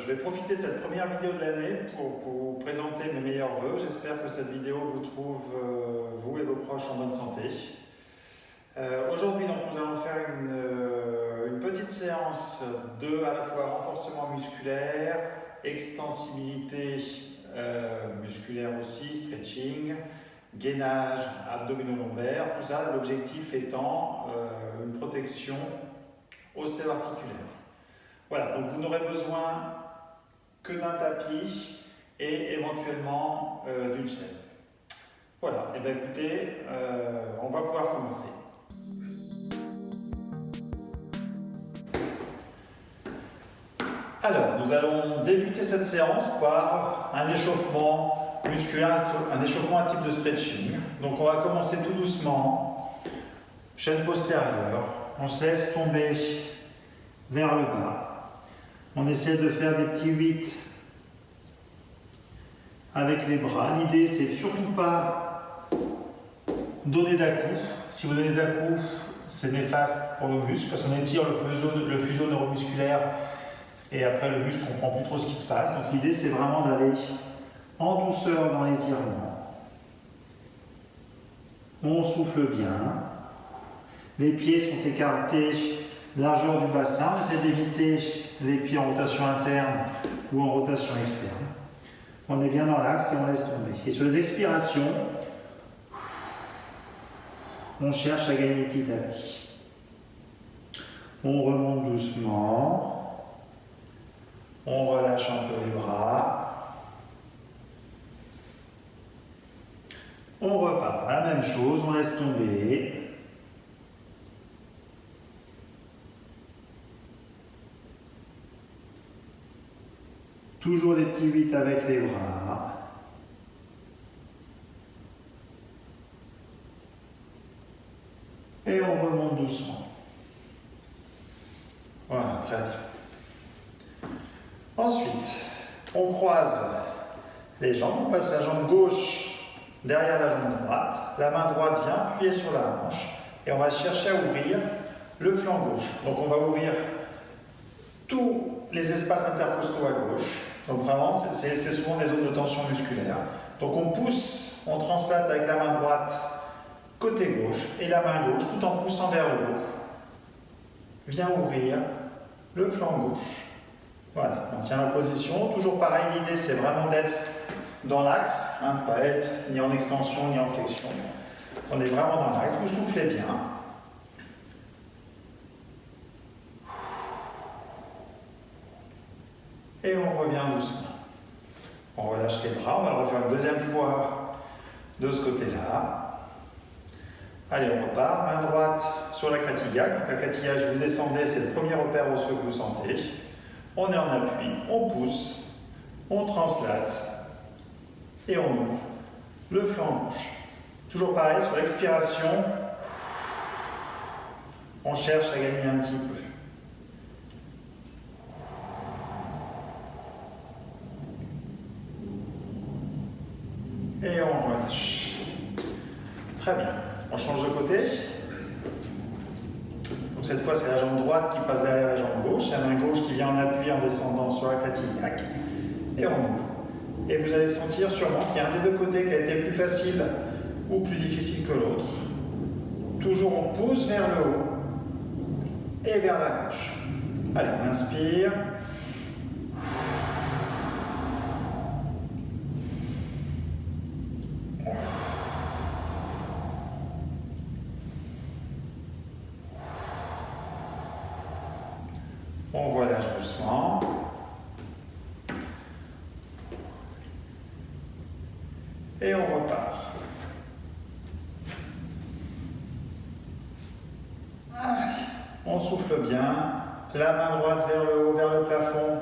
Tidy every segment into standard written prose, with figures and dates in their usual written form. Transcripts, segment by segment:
je vais profiter de cette première vidéo de l'année pour vous présenter mes meilleurs vœux. J'espère que cette vidéo vous trouve, vous et vos proches, en bonne santé. Aujourd'hui, donc, nous allons faire une petite séance de à la fois renforcement musculaire, extensibilité musculaire aussi, stretching, gainage abdominolombaire, tout ça, l'objectif étant une protection ostéo-articulaire. Voilà, donc vous n'aurez besoin que d'un tapis et éventuellement d'une chaise. Voilà, et bien écoutez, on va pouvoir commencer. Alors, nous allons débuter cette séance par un échauffement musculaire, un échauffement à type de stretching. Donc on va commencer tout doucement, chaîne postérieure, on se laisse tomber vers le bas. On essaie de faire des petits 8 avec les bras. L'idée, c'est de surtout pas donner d'à-coups. Si vous donnez des à-coups, c'est néfaste pour le muscle parce qu'on étire le fuseau neuromusculaire et après le muscle ne comprend plus trop ce qui se passe. Donc l'idée, c'est vraiment d'aller en douceur dans l'étirement. On souffle bien. Les pieds sont écartés, largeur du bassin. On essaie d'éviter les pieds en rotation interne ou en rotation externe. On est bien dans l'axe et on laisse tomber. Et sur les expirations, on cherche à gagner petit à petit. On remonte doucement. On relâche un peu les bras. On repart. La même chose, on laisse tomber. Toujours des petits 8 avec les bras. Et on remonte doucement. Voilà, très bien. Ensuite, on croise les jambes, on passe la jambe gauche derrière la jambe droite. La main droite vient appuyer sur la hanche et on va chercher à ouvrir le flanc gauche. Donc on va ouvrir tous les espaces intercostaux à gauche. Donc vraiment, c'est souvent des zones de tension musculaire. Donc on pousse, on translate avec la main droite côté gauche et la main gauche tout en poussant vers le haut. Vient ouvrir le flanc gauche. Voilà, on tient la position. Toujours pareil, l'idée c'est vraiment d'être dans l'axe, pas être ni en extension ni en flexion. On est vraiment dans l'axe, vous soufflez bien. Et on revient doucement. On relâche les bras, on va le refaire une deuxième fois de ce côté-là. Allez, on repart. Main droite sur la crête-iliaque. La crête-iliaque, vous descendez, c'est le premier repère osseux que vous sentez. On est en appui, on pousse, on translate et on ouvre le flanc gauche. Toujours pareil, sur l'expiration, on cherche à gagner un petit peu. Et on relâche. Très bien. On change de côté. Donc cette fois, c'est la jambe droite qui passe derrière la jambe gauche. La main gauche qui vient en appui en descendant sur la crête-iliaque. Et on ouvre. Et vous allez sentir sûrement qu'il y a un des deux côtés qui a été plus facile ou plus difficile que l'autre. Toujours on pousse vers le haut et vers la gauche. Allez, on inspire. On relâche doucement. Et on repart. Allez, on souffle bien. La main droite vers le haut, vers le plafond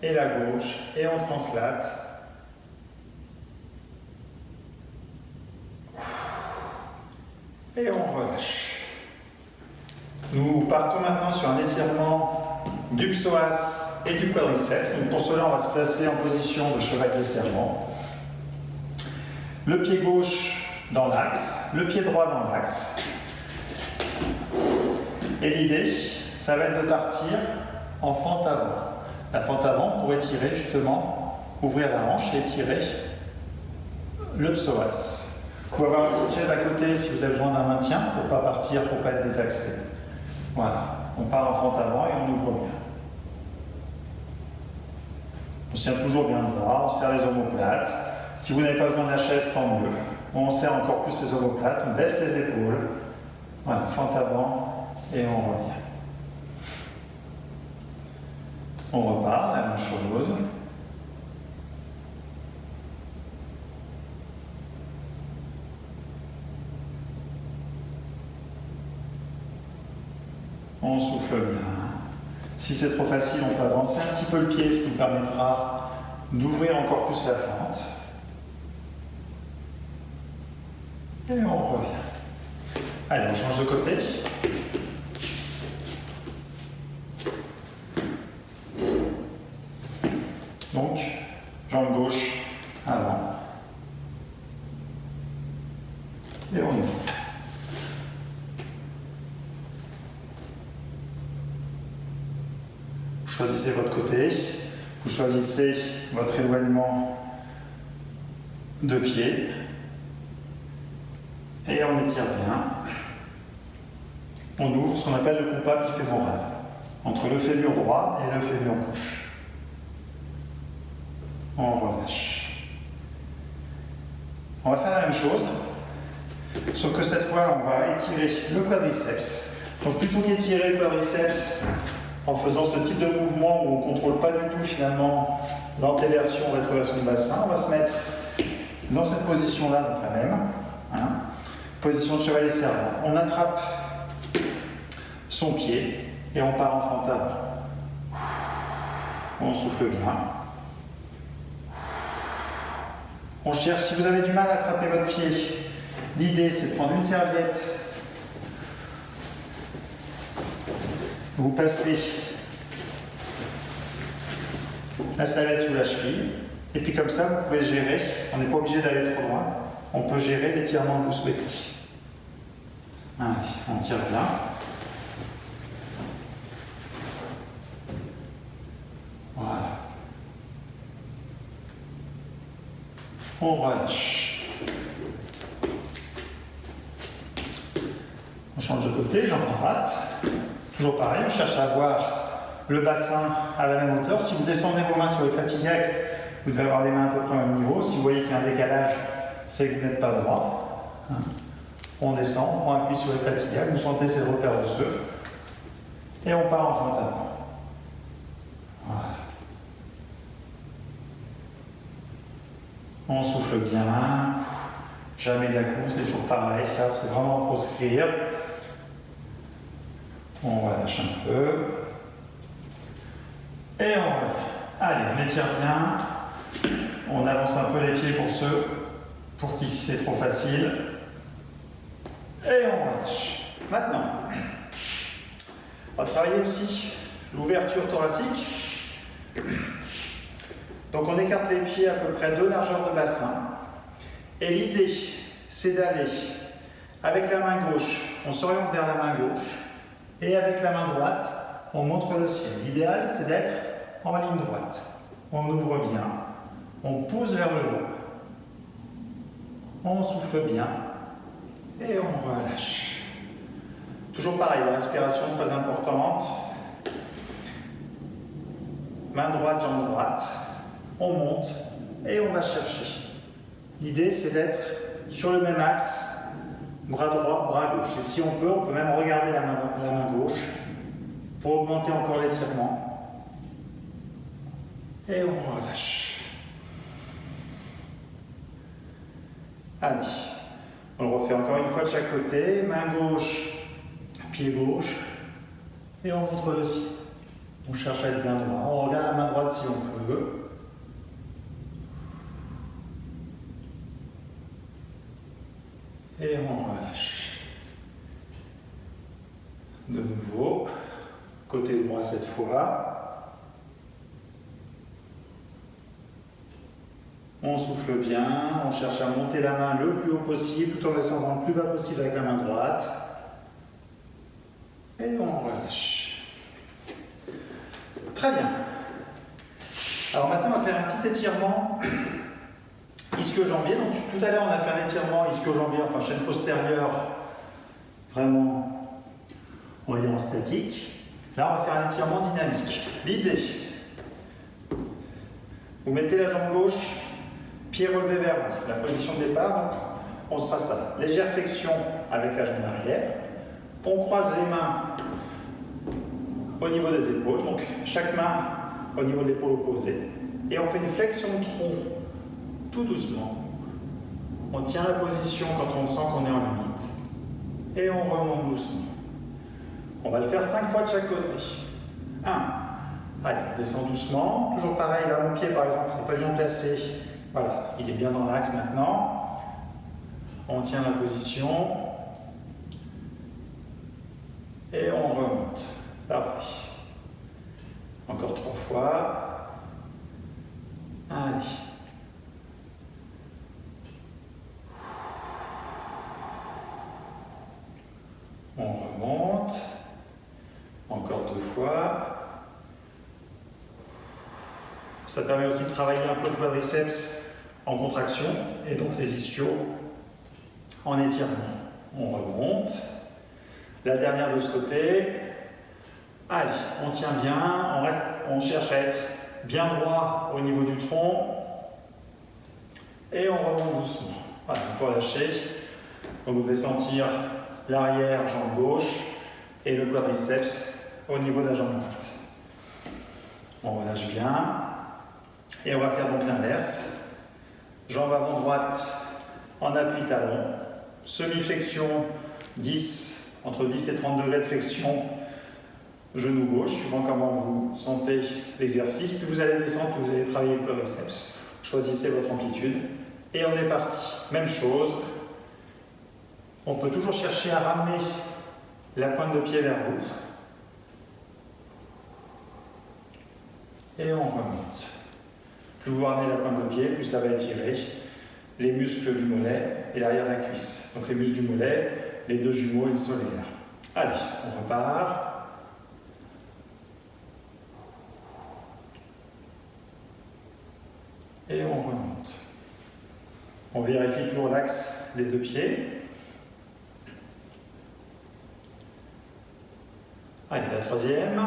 et la gauche. Et on translate. Et on relâche. Nous partons maintenant sur un étirement du psoas et du quadriceps. Donc pour cela, on va se placer en position de chevalier servant. Le pied gauche dans l'axe, le pied droit dans l'axe. Et l'idée, ça va être de partir en fente avant. La fente avant pour étirer justement, ouvrir la hanche et étirer le psoas. Vous pouvez avoir une petite chaise à côté si vous avez besoin d'un maintien pour ne pas partir, pour ne pas être désaxé. Voilà, on part en fente avant et on ouvre bien. On se tient toujours bien droit, on serre les omoplates. Si vous n'avez pas besoin de la chaise, tant mieux. On serre encore plus les omoplates, on baisse les épaules. Voilà, fente avant et on revient. On repart, la même chose. On souffle bien. Si c'est trop facile, on peut avancer un petit peu le pied, ce qui nous permettra d'ouvrir encore plus la fente. Et on revient. Allez, on change de côté. Donc, jambe gauche avant. Et on ouvre. Vous choisissez votre côté, vous choisissez votre éloignement de pied et on étire bien. On ouvre ce qu'on appelle le compas bifémoral entre le fémur droit et le fémur gauche. On relâche. On va faire la même chose, sauf que cette fois on va étirer le quadriceps. Donc plutôt qu'étirer le quadriceps en faisant ce type de mouvement où on ne contrôle pas du tout finalement l'antéversion, rétroversion du bassin, on va se mettre dans cette position-là, donc la même, hein, position de chevalier servant. On attrape son pied et on part en fente avant. On souffle bien. On cherche, si vous avez du mal à attraper votre pied, l'idée c'est de prendre une serviette. Vous passez la serviette sous la cheville, et puis comme ça, vous pouvez gérer, on n'est pas obligé d'aller trop loin, on peut gérer l'étirement que vous souhaitez. Allez, on tire bien. Voilà. On relâche. On change de côté, jambe droite. Toujours pareil, on cherche à avoir le bassin à la même hauteur. Si vous descendez vos mains sur le crête-iliaque, vous devez avoir les mains à peu près au même niveau. Si vous voyez qu'il y a un décalage, c'est que vous n'êtes pas droit. On descend, on prend appui sur le crête-iliaque, vous sentez ces repères osseux. Et on part en fente avant. Voilà. On souffle bien. Jamais de la course, c'est toujours pareil. Ça, c'est vraiment à proscrire. On relâche un peu. Et on revient. Allez, on étire bien. On avance un peu les pieds pour qu'ici c'est trop facile. Et on relâche. Maintenant, on va travailler aussi l'ouverture thoracique. Donc on écarte les pieds à peu près 2 largeurs de bassin. Et l'idée, c'est d'aller avec la main gauche, on s'oriente vers la main gauche. Et avec la main droite, on montre le ciel. L'idéal, c'est d'être en ligne droite. On ouvre bien, on pousse vers le haut, on souffle bien et on relâche. Toujours pareil, la respiration très importante. Main droite, jambe droite, on monte et on va chercher. L'idée, c'est d'être sur le même axe. Bras droit, bras gauche. Et si on peut même regarder la main gauche pour augmenter encore l'étirement. Et on relâche. Allez, on le refait encore une fois de chaque côté. Main gauche, pied gauche. Et on montre le ciel. On cherche à être bien droit. On regarde la main droite si on peut. Et on relâche. De nouveau, côté droit cette fois. On souffle bien, on cherche à monter la main le plus haut possible, tout en descendant le plus bas possible avec la main droite. Et on relâche. Très bien. Alors maintenant, on va faire un petit étirement ischio-jambier. Donc tout à l'heure, on a fait un étirement ischio-jambier, enfin chaîne postérieure, vraiment, on va dire en statique. Là, on va faire un étirement dynamique. L'idée, vous mettez la jambe gauche, pied relevé vers vous. La position de départ, donc, on sera ça. Légère flexion avec la jambe arrière. On croise les mains au niveau des épaules, donc chaque main au niveau de l'épaule opposée. Et on fait une flexion de tronc tout doucement. On tient la position quand on sent qu'on est en limite. Et on remonte doucement. On va le faire 5 fois de chaque côté. 1. Allez, on descend doucement. Toujours pareil, là, mon pied, par exemple, n'est pas bien placé. Voilà, il est bien dans l'axe maintenant. On tient la position. Et on remonte. Parfait. Encore 3 fois. Allez. On remonte. Encore 2 fois. Ça permet aussi de travailler un peu le quadriceps en contraction et donc les ischios en étirement. On remonte. La dernière de ce côté. Allez, on tient bien, on cherche à être bien droit au niveau du tronc et on remonte doucement. Voilà, on peut relâcher. Donc vous devez sentir l'arrière, jambe gauche et le quadriceps au niveau de la jambe droite. On relâche bien et on va faire donc l'inverse. Jambe avant droite en appui talon, semi-flexion 10, entre 10 et 30 degrés de flexion. Genou gauche, suivant comment vous sentez l'exercice. Plus vous allez descendre, plus vous allez travailler le quadriceps. Choisissez votre amplitude. Et on est parti. Même chose. On peut toujours chercher à ramener la pointe de pied vers vous. Et on remonte. Plus vous ramenez la pointe de pied, plus ça va étirer les muscles du mollet et l'arrière de la cuisse. Donc les muscles du mollet, les deux jumeaux et le solaire. Allez, on repart. Et on remonte. On vérifie toujours l'axe des deux pieds. Allez, la troisième.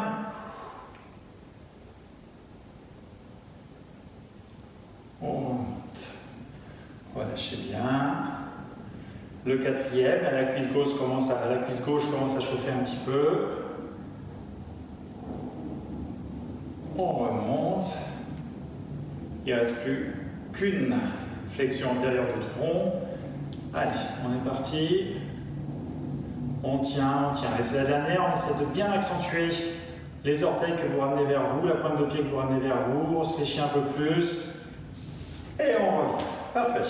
On remonte. Relâchez bien. Le quatrième, la cuisse gauche commence à chauffer un petit peu. On remonte. Il ne reste plus qu'une flexion antérieure du tronc. Allez, on est parti. On tient, on tient. Et c'est la dernière, on essaie de bien accentuer les orteils que vous ramenez vers vous, la pointe de pied que vous ramenez vers vous. On se fléchit un peu plus. Et on revient. Parfait.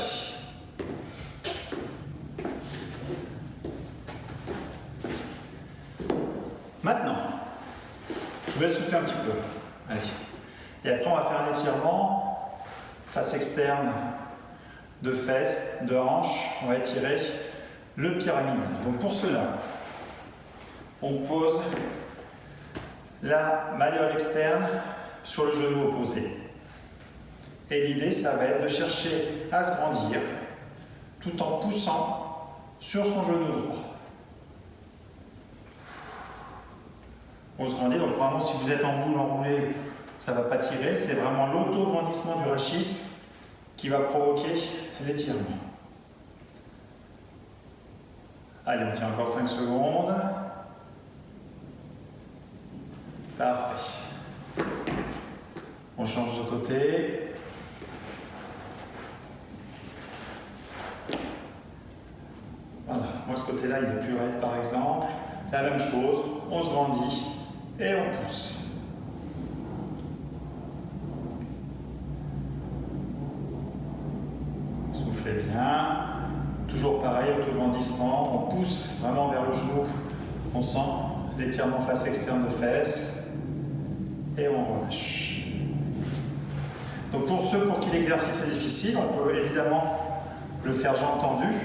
Maintenant, je vous laisse souffler un petit peu. Allez. Et après, on va faire un étirement. Face externe de fesses, de hanches, on va étirer le pyramidal. Donc pour cela, on pose la malléole externe sur le genou opposé. Et l'idée, ça va être de chercher à se grandir tout en poussant sur son genou droit. On se grandit, donc vraiment si vous êtes en boule enroulée, ça ne va pas tirer, c'est vraiment l'auto-grandissement du rachis qui va provoquer l'étirement. Allez, on tient encore 5 secondes. Parfait. On change de côté. Voilà, moi ce côté-là il est plus raide par exemple. La même chose, on se grandit et on pousse. Soufflez bien. Toujours pareil, auto-grandissement. On pousse vraiment vers le genou. On sent l'étirement face externe de fesses. Et on relâche. Donc pour ceux pour qui l'exercice est difficile, on peut évidemment le faire jambes tendues.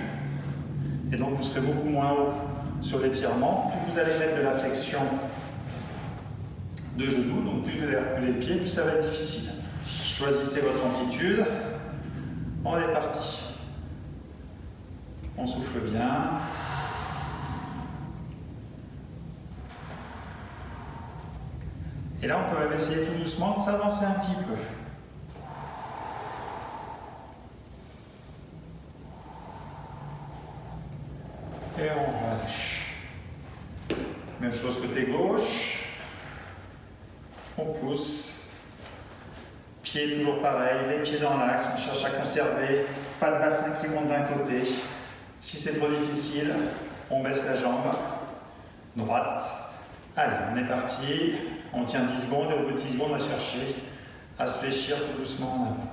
Et donc vous serez beaucoup moins haut sur l'étirement. Plus vous allez mettre de la flexion de genoux, donc plus vous allez reculer le pied, plus ça va être difficile. Choisissez votre amplitude. On est parti. On souffle bien. Et là, on peut même essayer tout doucement de s'avancer un petit peu. Et on relâche. Même chose côté gauche. On pousse. Pieds toujours pareil, les pieds dans l'axe. On cherche à conserver. Pas de bassin qui monte d'un côté. Si c'est trop difficile, on baisse la jambe droite. Allez, on est parti. On tient 10 secondes et au bout de 10 secondes, on va chercher à se fléchir tout doucement en avant.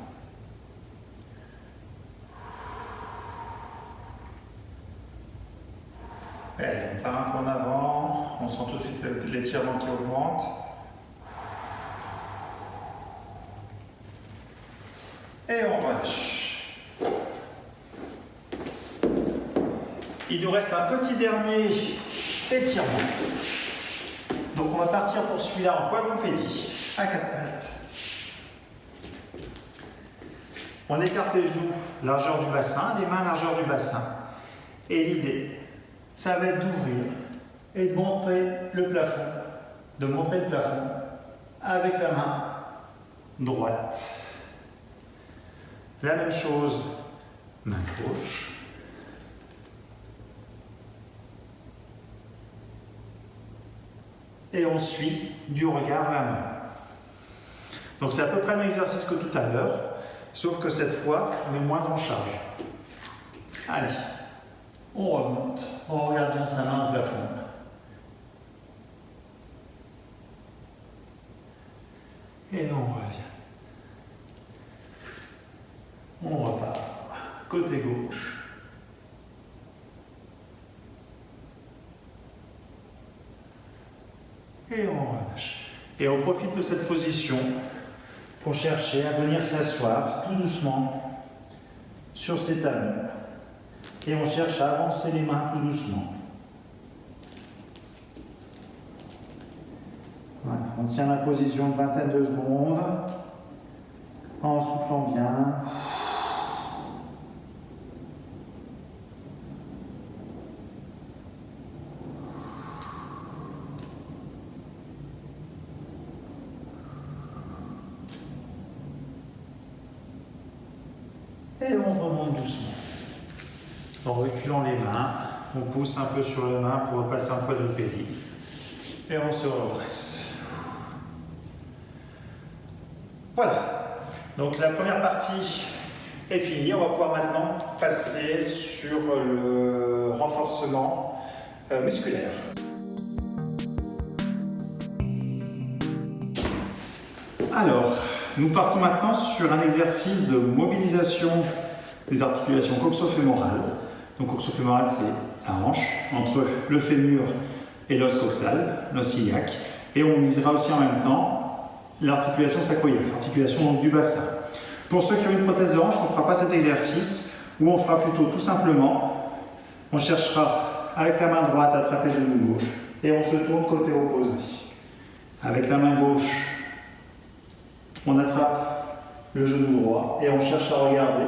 Allez, on part un peu en avant. On sent tout de suite l'étirement qui augmente. Et on relâche. Il nous reste un petit dernier étirement. Donc on va partir pour celui-là en quadrupédie, à 4 pattes. On écarte les genoux, largeur du bassin, les mains largeur du bassin. Et l'idée, ça va être d'ouvrir et de montrer le plafond, avec la main droite. La même chose, main gauche. Et on suit du regard la main. Donc c'est à peu près le même exercice que tout à l'heure, sauf que cette fois, on est moins en charge. Allez, on remonte, on regarde bien sa main au plafond. Et on revient. On repart, côté gauche. Et on relâche. Et on profite de cette position pour chercher à venir s'asseoir tout doucement sur ses talons. Et on cherche à avancer les mains tout doucement. Voilà. On tient la position une vingtaine de secondes en soufflant bien. Et on remonte doucement. En reculant les mains, on pousse un peu sur les mains pour repasser un quadrupédie. Et on se redresse. Voilà. Donc la première partie est finie. On va pouvoir maintenant passer sur le renforcement musculaire. Alors, nous partons maintenant sur un exercice de mobilisation des articulations coxo-fémorales. Donc coxo-fémorale, c'est la hanche entre le fémur et l'os coxal, l'os iliaque. Et on mobilisera aussi en même temps l'articulation sacro-iliaque, l'articulation donc du bassin. Pour ceux qui ont une prothèse de hanche, on ne fera pas cet exercice, où on fera plutôt tout simplement, on cherchera avec la main droite à attraper le genou gauche et on se tourne côté opposé. Avec la main gauche, on attrape le genou droit et on cherche à regarder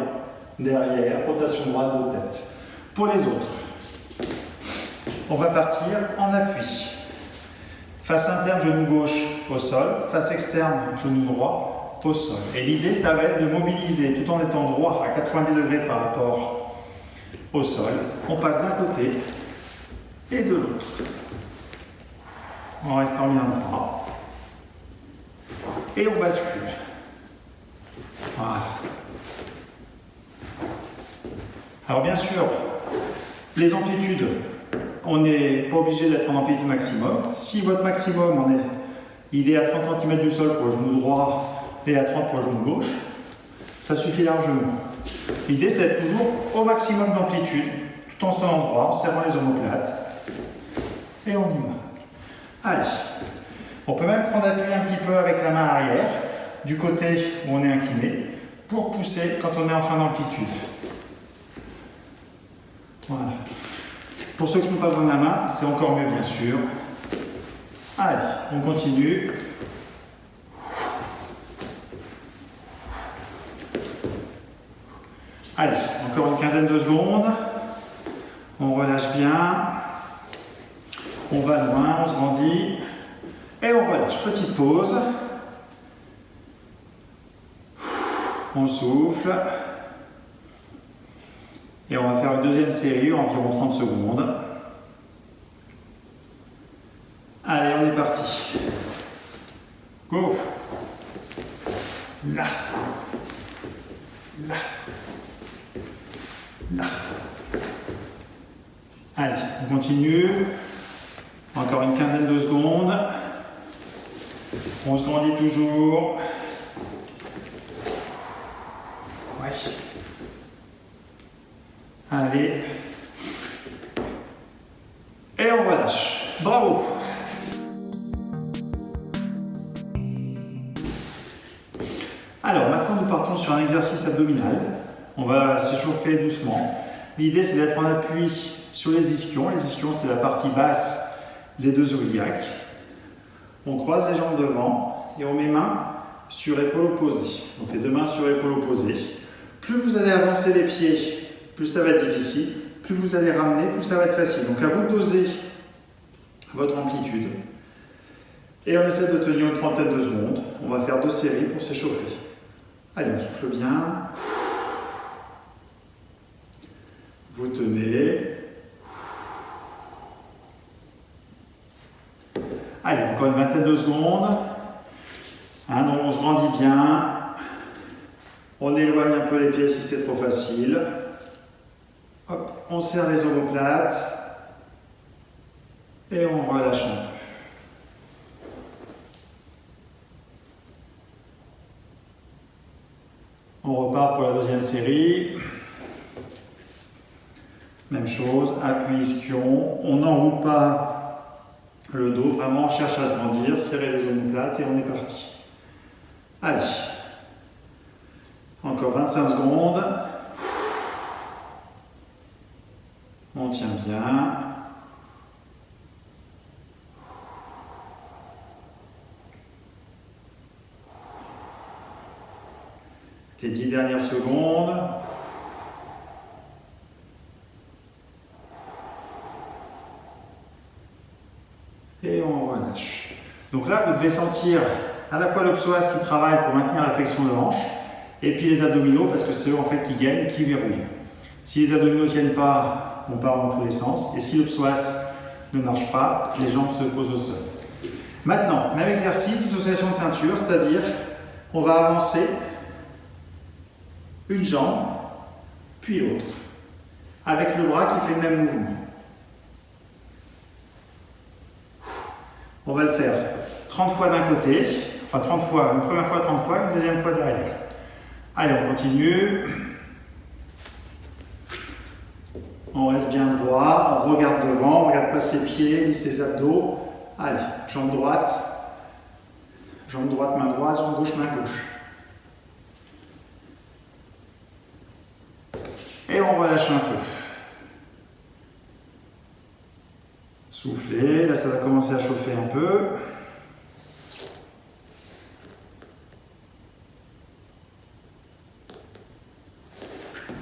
derrière, rotation droite de tête. Pour les autres, on va partir en appui. Face interne, genou gauche au sol, face externe, genou droit au sol. Et l'idée, ça va être de mobiliser tout en étant droit à 90 degrés par rapport au sol. On passe d'un côté et de l'autre. En restant bien droit. Et on bascule. Voilà. Alors bien sûr, les amplitudes, on n'est pas obligé d'être en amplitude maximum. Si votre maximum, il est à 30 cm du sol pour le genou droit et à 30 pour le genou gauche, ça suffit largement. L'idée, c'est d'être toujours au maximum d'amplitude, tout en se tenant droit, en serrant les omoplates. Et on y va. Allez. On peut même prendre appui un petit peu avec la main arrière, du côté où on est incliné, pour pousser quand on est en fin d'amplitude. Voilà. Pour ceux qui n'ont pas besoin de la main, c'est encore mieux bien sûr. Allez, on continue. Allez, encore une quinzaine de secondes. On relâche bien. On va loin, on se grandit. Et on relâche. Petite pause. On souffle. Et on va faire une deuxième série, environ 30 secondes. Allez, on est parti. Go. Là. Là. Là. Allez, on continue. Encore une quinzaine de secondes. On se grandit toujours. Ouais. Allez. Et on relâche. Bravo. Alors maintenant nous partons sur un exercice abdominal. On va s'échauffer doucement. L'idée c'est d'être en appui sur les ischions. Les ischions c'est la partie basse des deux iliaques. On croise les jambes devant et on met main sur épaule opposée. Donc les deux mains sur épaule opposée. Plus vous allez avancer les pieds, plus ça va être difficile. Plus vous allez ramener, plus ça va être facile. Donc à vous de doser votre amplitude. Et on essaie de tenir une trentaine de secondes. On va faire 2 séries pour s'échauffer. Allez, on souffle bien. Vous tenez. Allez, encore une vingtaine de secondes. Donc on se grandit bien. On éloigne un peu les pieds si c'est trop facile. Hop, on serre les omoplates. Et on relâche un peu. On repart pour la deuxième série. Même chose, appui ischion. On n'enroule pas le dos, vraiment on cherche à se grandir, serrer les omoplates et on est parti. Allez. Encore 25 secondes. On tient bien. Les 10 dernières secondes. Et on relâche. Donc là, vous devez sentir à la fois le psoas qui travaille pour maintenir la flexion de hanche, et puis les abdominaux, parce que c'est eux en fait qui gagnent, qui verrouillent. Si les abdominaux ne tiennent pas, on part dans tous les sens. Et si le psoas ne marche pas, les jambes se posent au sol. Maintenant, même exercice, dissociation de ceinture, c'est-à-dire on va avancer une jambe, puis l'autre, avec le bras qui fait le même mouvement. On va le faire 30 fois d'un côté, enfin 30 fois, une première fois 30 fois, une deuxième fois derrière. Allez, on continue. On reste bien droit, on regarde devant, on regarde pas ses pieds, ni ses abdos. Allez, jambe droite, main droite, jambe gauche, main gauche. Et on relâche un peu. Soufflez, là ça va commencer à chauffer un peu.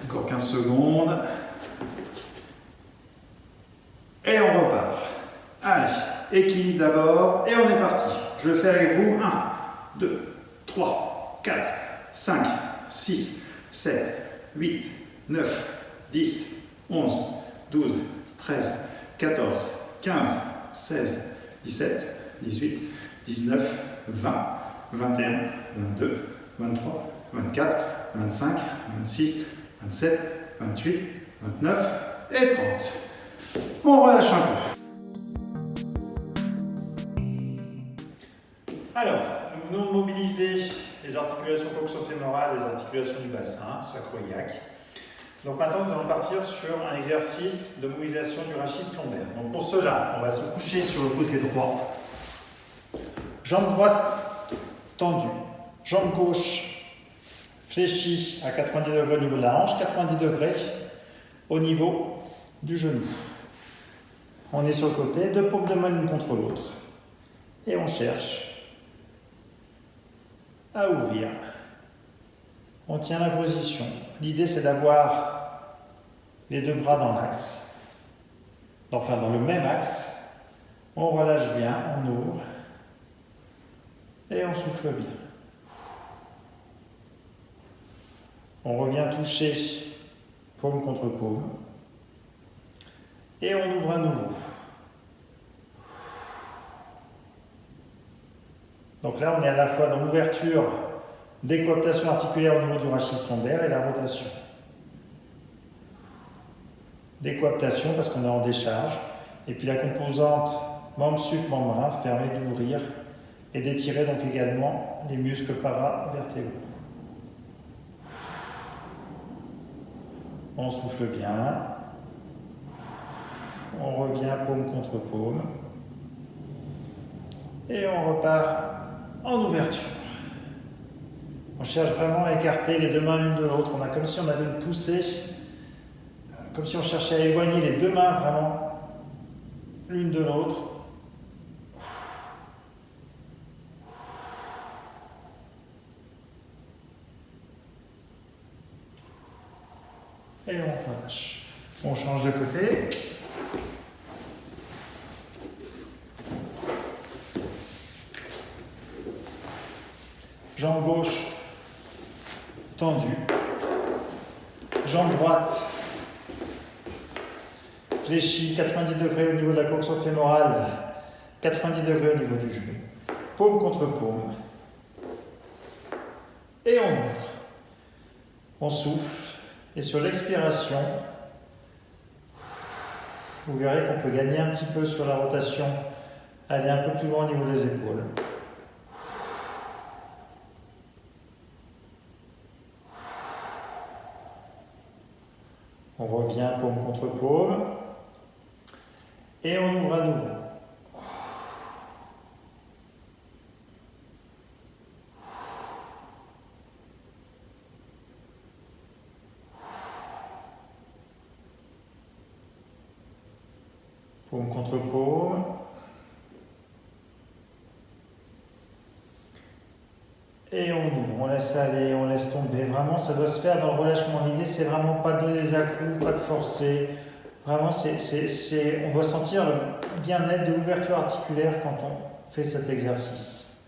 Encore 15 secondes. Et on repart. Allez, équilibre d'abord et on est parti. Je le fais avec vous. 1, 2, 3, 4, 5, 6, 7, 8, 9, 10, 11, 12, 13, 14, 15, 16, 17, 18, 19, 20, 21, 22, 23, 24, 25, 26, 27, 28, 29 et 30. On relâche un peu. Alors, nous venons de mobiliser les articulations coxo-fémorales et les articulations du bassin, sacro-iliaque. Donc maintenant, nous allons partir sur un exercice de mobilisation du rachis lombaire. Donc pour cela, on va se coucher sur le côté droit. Jambe droite tendue. Jambe gauche fléchie à 90 degrés au niveau de la hanche, 90 degrés au niveau du genou. On est sur le côté, 2 paumes de main l'une contre l'autre. Et on cherche à ouvrir On tient la position. L'idée, c'est d'avoir les deux bras dans l'axe. Enfin, dans le même axe. On relâche bien, on ouvre. Et on souffle bien. On revient toucher paume contre paume. Et on ouvre à nouveau. Donc là, on est à la fois dans l'ouverture, décoaptation articulaire au niveau du rachis lombaire et la rotation. Décoaptation parce qu'on est en décharge. Et puis la composante membre sup, membre inférieur permet d'ouvrir et d'étirer donc également les muscles paravertébraux. On souffle bien. On revient paume contre paume. Et on repart en ouverture. On cherche vraiment à écarter les deux mains l'une de l'autre. On a comme si on avait une poussée, comme si on cherchait à éloigner les deux mains vraiment l'une de l'autre. Et on relâche. On change de côté. Jambe gauche tendue. Jambe droite fléchie, 90 degrés au niveau de la coxo-fémorale, 90 degrés au niveau du genou. Paume contre paume. Et on ouvre. On souffle. Et sur l'expiration, vous verrez qu'on peut gagner un petit peu sur la rotation, aller un peu plus loin au niveau des épaules. On revient paume contre paume. Et on ouvre à nouveau. Paume contre paume. Et on ouvre, on laisse aller, on laisse tomber. Vraiment, ça doit se faire dans le relâchement. L'idée, c'est vraiment pas de donner des à-coups, pas de forcer. Vraiment, on doit sentir le bien-être de l'ouverture articulaire quand on fait cet exercice.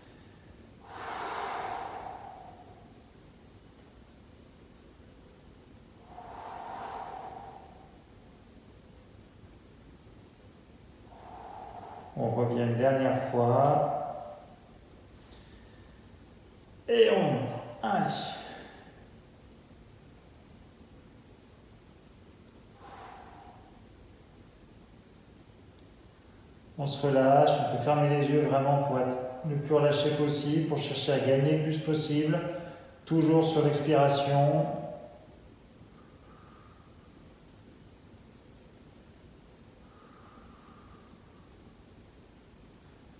On revient une dernière fois. Et on ouvre. Allez. On se relâche, on peut fermer les yeux vraiment pour être le plus relâché possible, pour chercher à gagner le plus possible. Toujours sur l'expiration.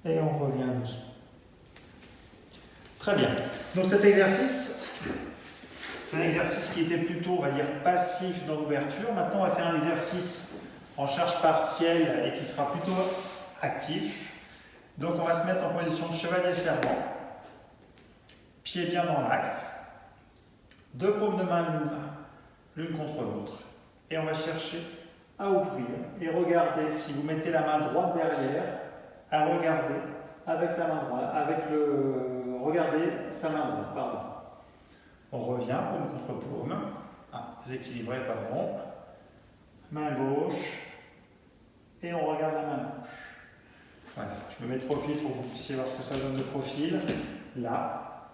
Et on revient doucement. Très bien. Donc cet exercice, c'est un exercice qui était plutôt, on va dire, passif dans l'ouverture. Maintenant, on va faire un exercice en charge partielle et qui sera plutôt actif. Donc on va se mettre en position de chevalier servant. Pieds bien dans l'axe. Deux paumes de main l'une contre l'autre. Et on va chercher à ouvrir et regarder si vous mettez la main droite derrière, à regarder avec la main droite, regardez sa main droite, pardon. On revient, paume contre paume. Déséquilibré, pardon. Main gauche. Et on regarde la main gauche. Voilà, je me mets de profil pour que vous puissiez voir ce que ça donne de profil. Là.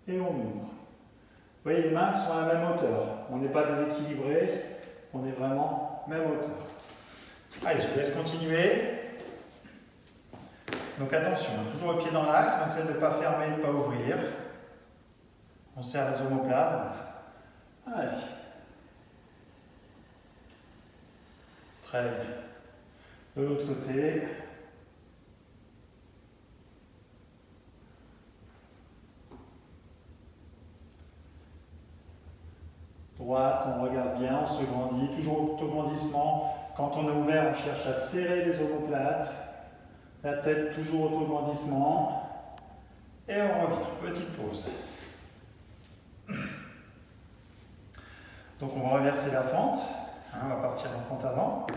Et on ouvre. Vous voyez, les mains sont à la même hauteur. On n'est pas déséquilibré. On est vraiment même hauteur. Allez, je vous laisse continuer. Donc attention, toujours le pied dans l'axe, on essaie de ne pas fermer, de ne pas ouvrir. On serre les omoplates. Allez. Très bien. De l'autre côté. Droite, on regarde bien, on se grandit. Toujours autograndissement. Quand on est ouvert, on cherche à serrer les omoplates. La tête toujours autograndissement. Et on revient. Petite pause. Donc on va reverser la fente. Hein, on va partir en fente avant.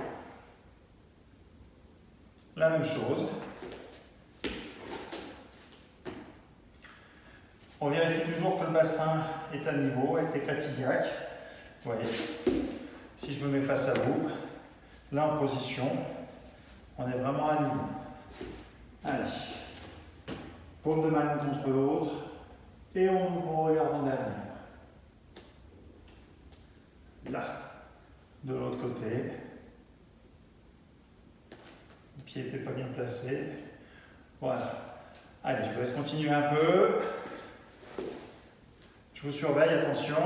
La même chose. On vérifie toujours que le bassin est à niveau avec les crêtes-iliaques. Vous voyez, si je me mets face à vous, là en position, on est vraiment à niveau. Allez, paume de main l'une contre l'autre, et on ouvre en regardant derrière. Là, de l'autre côté. Le pied n'était pas bien placé. Voilà. Allez, je vous laisse continuer un peu. Je vous surveille, attention.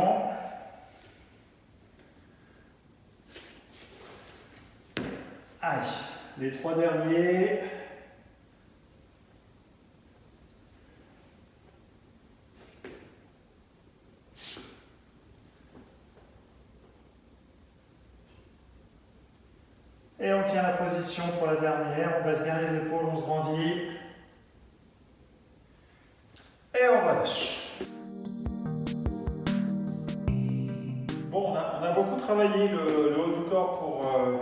Allez, les 3 derniers. Et on tient la position pour la dernière. On baisse bien les épaules, on se grandit. Et on relâche. Bon, on a beaucoup travaillé le haut du corps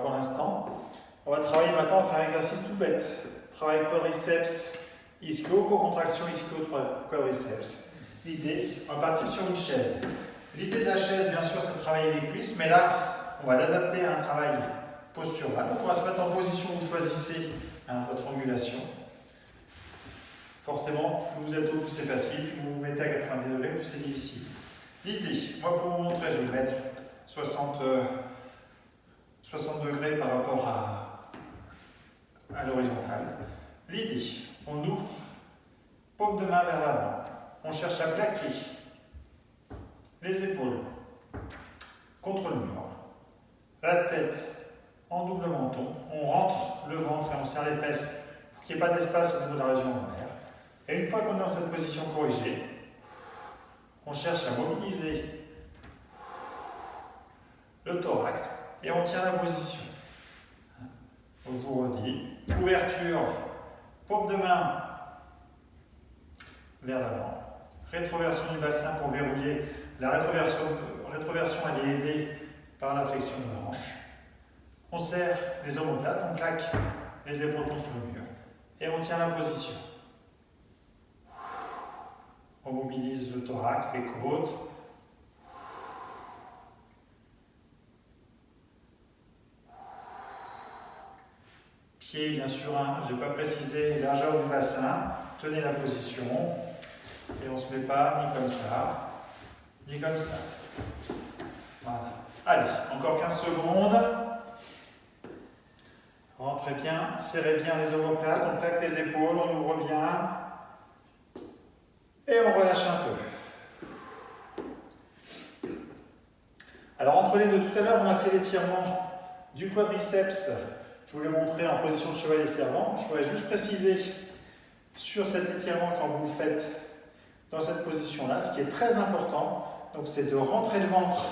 pour l'instant. On va travailler maintenant, on va faire un exercice tout bête. Travail quadriceps, ischio, co-contraction ischio, quadriceps. L'idée, on va partir sur une chaise. L'idée de la chaise, bien sûr, c'est de travailler les cuisses, mais là, on va l'adapter à un travail postural. Donc on va se mettre en position où vous choisissez votre angulation. Forcément, plus vous êtes haut, plus c'est facile, plus vous vous mettez à 90 degrés, plus c'est difficile. L'idée, moi pour vous montrer, je vais mettre 60 degrés par rapport à l'horizontale. L'idée, on ouvre, paume de main vers l'avant. On cherche à plaquer les épaules contre le mur, la tête en double menton. On rentre le ventre et on serre les fesses pour qu'il n'y ait pas d'espace au niveau de la région lombaire. Et une fois qu'on est dans cette position corrigée, on cherche à mobiliser le thorax et on tient la position. Donc, je vous redis, ouverture, paume de main vers l'avant, rétroversion du bassin pour verrouiller. La rétroversion elle est aidée par la flexion de la hanche. On serre les omoplates, on plaque les épaules contre le mur et on tient la position. On mobilise le thorax, les côtes. Pieds, bien sûr, hein, je n'ai pas précisé, largeur du bassin. Tenez la position. Et on ne se met pas ni comme ça, ni comme ça. Voilà. Allez, encore 15 secondes. Rentrez bien, serrez bien les omoplates, on plaque les épaules, on ouvre bien. Et on relâche un peu. Alors entre les deux, tout à l'heure, on a fait l'étirement du quadriceps. Je vous l'ai montré en position de chevalier servant. Je pourrais juste préciser sur cet étirement quand vous le faites dans cette position-là, ce qui est très important, donc c'est de rentrer le ventre,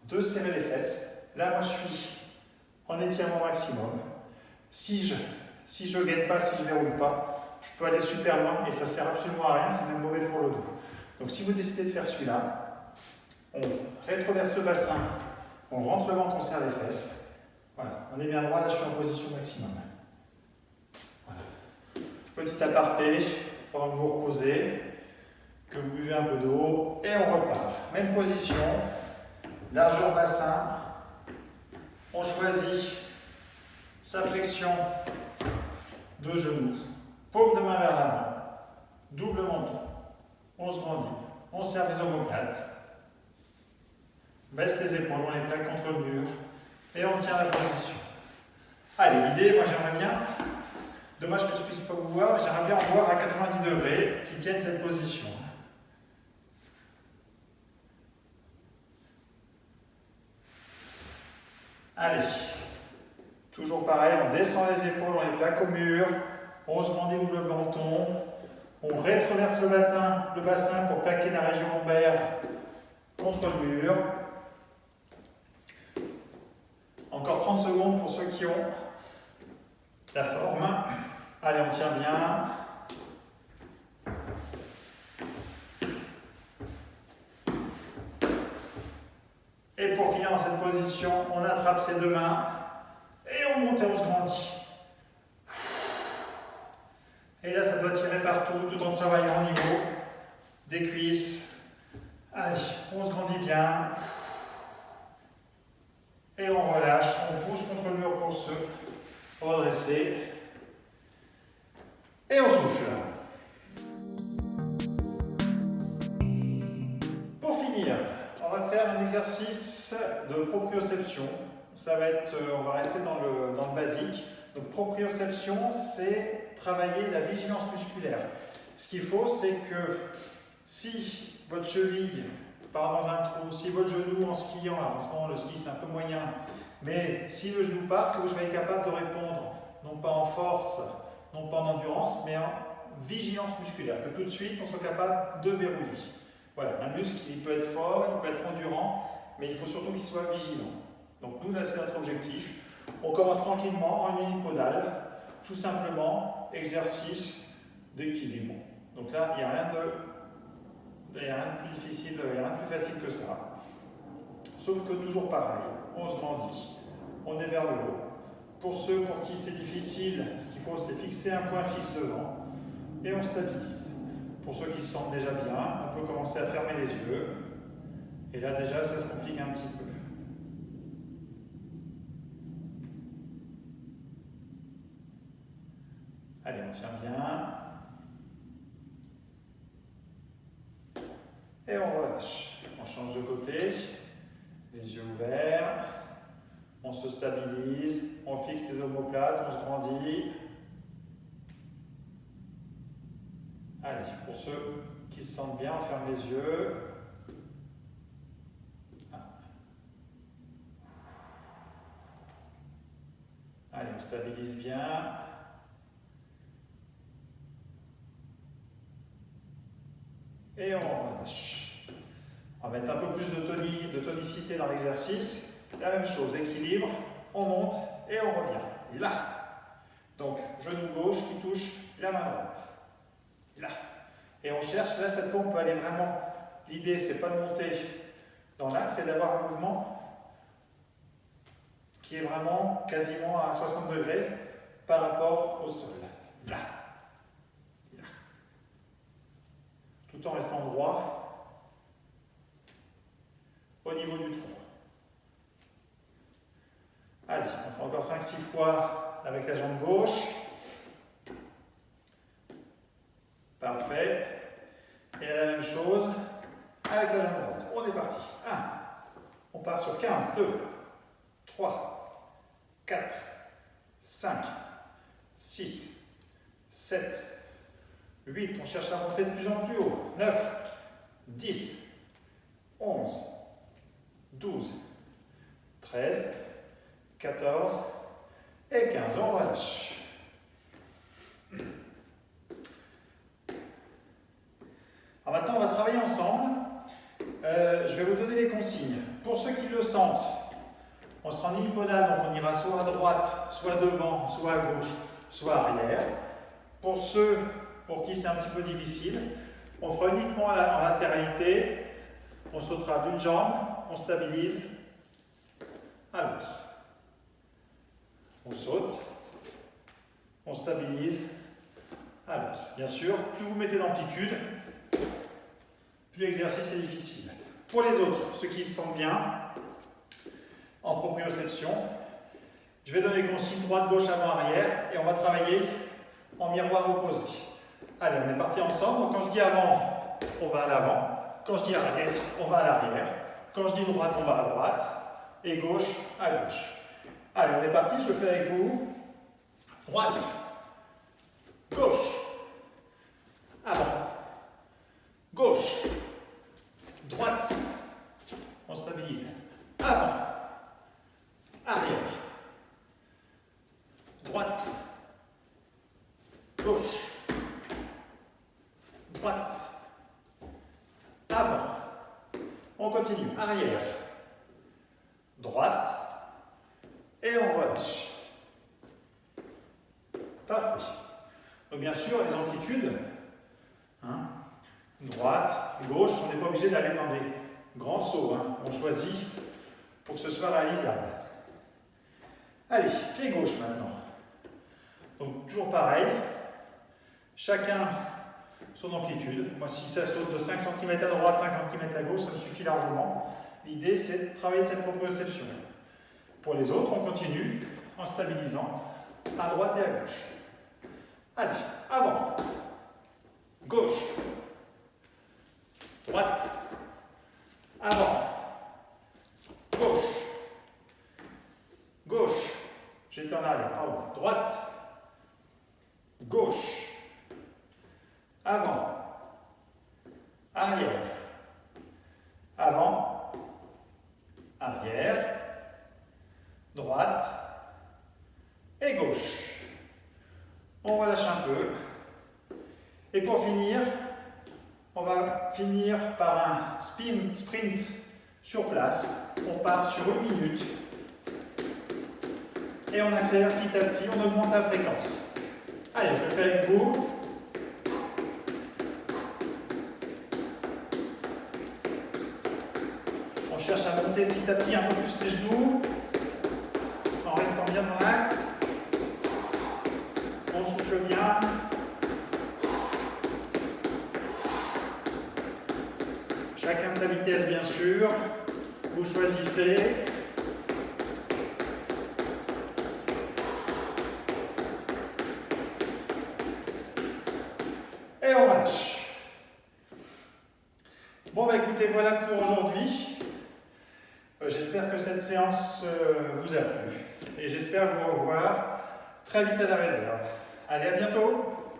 de serrer les fesses. Là, moi, je suis en étirement maximum. Si je gagne pas, si je verrouille pas, je peux aller super loin et ça sert absolument à rien, c'est même mauvais pour le dos. Donc si vous décidez de faire celui-là, on rétroverse le bassin, on rentre le ventre, on serre les fesses. Voilà, on est bien droit, là je suis en position maximum. Voilà. Petit aparté, pendant que vous reposez, que vous buvez un peu d'eau, et on repart. Même position, largeur bassin, on choisit sa flexion de genou, paume de main vers l'avant, double menton, on se grandit, on serre les omoplates, baisse les épaules, on les plaque contre le mur, et on tient la position. Allez, l'idée, moi j'aimerais bien, dommage que je ne puisse pas vous voir, mais j'aimerais bien en voir à 90 degrés qui tiennent cette position. Allez, toujours pareil, on descend les épaules, on les plaque au mur, on se grandit double menton, on rétroverse le bassin pour plaquer la région lombaire contre le mur. Encore 30 secondes pour ceux qui ont la forme. Allez, on tient bien. Et pour position, on attrape ses deux mains et on monte et on se grandit. Et là, ça doit tirer partout tout en travaillant au niveau des cuisses. Allez, on se grandit bien. Et on relâche, on pousse contre le mur pour se redresser. Et on souffle. Pour finir, on va faire un exercice de proprioception. Ça va être, on va rester dans le basique. Donc proprioception, c'est travailler la vigilance musculaire. Ce qu'il faut, c'est que si votre cheville part dans un trou, si votre genou en skiant, alors en ce moment le ski c'est un peu moyen, mais si le genou part, que vous soyez capable de répondre, non pas en force, non pas en endurance, mais en vigilance musculaire, que tout de suite on soit capable de verrouiller. Voilà, un muscle il peut être fort, il peut être endurant, mais il faut surtout qu'il soit vigilant. Donc nous là c'est notre objectif. On commence tranquillement en unipodal, tout simplement exercice d'équilibre. Donc là il n'y a rien de plus difficile, il n'y a rien de plus facile que ça. Sauf que toujours pareil, on se grandit, on est vers le haut. Pour ceux pour qui c'est difficile, ce qu'il faut c'est fixer un point fixe devant et on stabilise. Pour ceux qui se sentent déjà bien, on peut commencer à fermer les yeux. Et là déjà ça se complique un petit peu. Allez, on tient bien. Et on relâche. On change de côté. Les yeux ouverts. On se stabilise. On fixe les omoplates. On se grandit. Allez, pour ceux qui se sentent bien, on ferme les yeux. Allez, on stabilise bien. Et on relâche. On va mettre un peu plus de tonicité dans l'exercice. La même chose, équilibre, on monte et on revient. Là. Donc, genou gauche qui touche la main droite. Là. Et on cherche, là cette fois on peut aller vraiment, l'idée c'est pas de monter dans l'axe, c'est d'avoir un mouvement qui est vraiment quasiment à 60 degrés par rapport au sol. Là. Là. Tout en restant droit au niveau du tronc. Allez, on fait encore 5-6 fois avec la jambe gauche. Parfait. Et la même chose avec la jambe droite. On est parti. 1. On part sur 15. 2. 3. 4. 5. 6. 7. 8. On cherche à monter de plus en plus haut. 9. 10. 11. 12. 13. 14. Et 15. On relâche. Alors maintenant, on va travailler ensemble. Je vais vous donner les consignes. Pour ceux qui le sentent, on sera en unipodal, donc on ira soit à droite, soit devant, soit à gauche, soit arrière. Pour ceux pour qui c'est un petit peu difficile, on fera uniquement en latéralité. On sautera d'une jambe, on stabilise à l'autre. On saute, on stabilise à l'autre. Bien sûr, plus vous mettez d'amplitude, plus l'exercice est difficile. Pour les autres, ceux qui se sentent bien, en proprioception, je vais donner les consignes droite, gauche, avant, arrière, et on va travailler en miroir opposé. Allez, on est parti ensemble. Donc, quand je dis avant, on va à l'avant. Quand je dis arrière, on va à l'arrière. Quand je dis droite, on va à droite. Et gauche, à gauche. Allez, on est parti, je le fais avec vous. Droite, gauche, avant, gauche, droite, on stabilise, avant, arrière, droite, gauche, droite, avant, on continue, arrière, droite, et on relâche. Parfait. Donc bien sûr, les amplitudes, hein, droite, gauche, on n'est pas obligé d'aller dans des grands sauts. Hein. On choisit pour que ce soit réalisable. Allez, pied gauche maintenant. Donc toujours pareil, chacun son amplitude. Moi, si ça saute de 5 cm à droite, 5 cm à gauche, ça me suffit largement. L'idée, c'est de travailler cette proprioception. Pour les autres, on continue en stabilisant à droite et à gauche. Allez, avant, gauche, droite, avant, gauche, gauche, j'étais en arrière, pardon, droite, gauche, avant, arrière, avant, arrière, droite et gauche. On relâche un peu. Et pour finir, on va finir par un sprint sur place. On part sur 1 minute. Et on accélère petit à petit, on augmente la fréquence. Allez, je le fais avec vous. On cherche à monter petit à petit un peu plus les genoux, en restant bien dans l'axe. On souffle bien. Chacun sa vitesse, bien sûr. Vous choisissez. Et on relâche. Bon, bah écoutez, voilà pour aujourd'hui. J'espère que cette séance vous a plu. Et j'espère vous revoir très vite à la réserve. Allez, à bientôt!